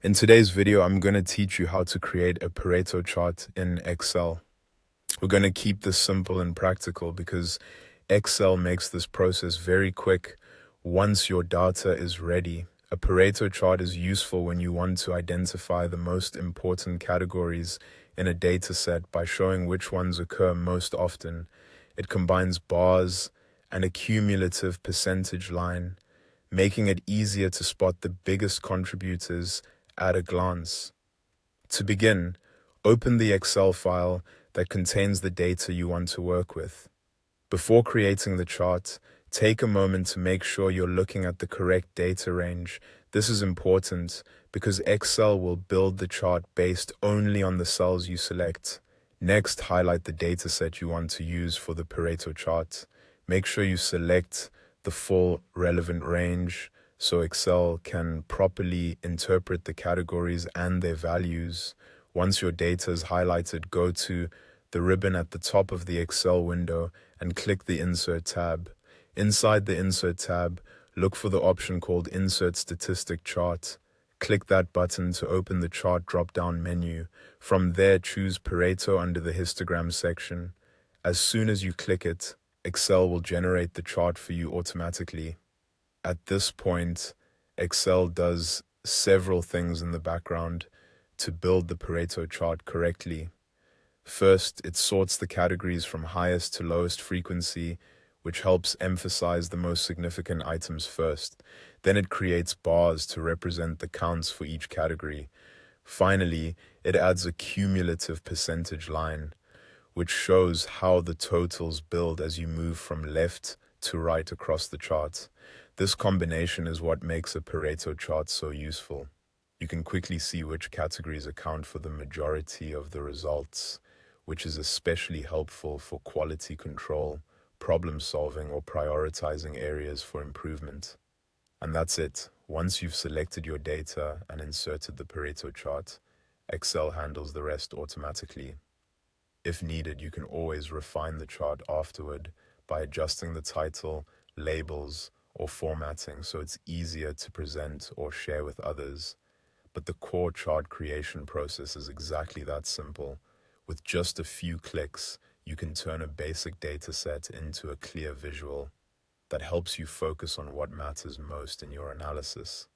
In today's video, I'm going to teach you how to create a Pareto chart in Excel. We're going to keep this simple and practical because Excel makes this process very quick once your data is ready. A Pareto chart is useful when you want to identify the most important categories in a data set by showing which ones occur most often. It combines bars and a cumulative percentage line, making it easier to spot the biggest contributors at a glance. To begin, open the Excel file that contains the data you want to work with. Before creating the chart, take a moment to make sure you're looking at the correct data range. This is important because Excel will build the chart based only on the cells you select. Next, highlight the dataset you want to use for the Pareto chart. Make sure you select the full relevant range so Excel can properly interpret the categories and their values. Once your data is highlighted, go to the ribbon at the top of the Excel window and click the Insert tab. Inside the Insert tab, look for the option called Insert Statistic Chart. Click that button to open the chart drop-down menu. From there, choose Pareto under the histogram section. As soon as you click it, Excel will generate the chart for you automatically. At this point, Excel does several things in the background to build the Pareto chart correctly. First, it sorts the categories from highest to lowest frequency, which helps emphasize the most significant items first. Then it creates bars to represent the counts for each category. Finally, it adds a cumulative percentage line, which shows how the totals build as you move from left to right across the chart. This combination is what makes a Pareto chart so useful. You can quickly see which categories account for the majority of the results, which is especially helpful for quality control, problem solving, or prioritizing areas for improvement. And that's it. Once you've selected your data and inserted the Pareto chart, Excel handles the rest automatically. If needed, you can always refine the chart afterward by adjusting the title, labels, or formatting so it's easier to present or share with others. But the core chart creation process is exactly that simple. With just a few clicks, you can turn a basic data set into a clear visual that helps you focus on what matters most in your analysis.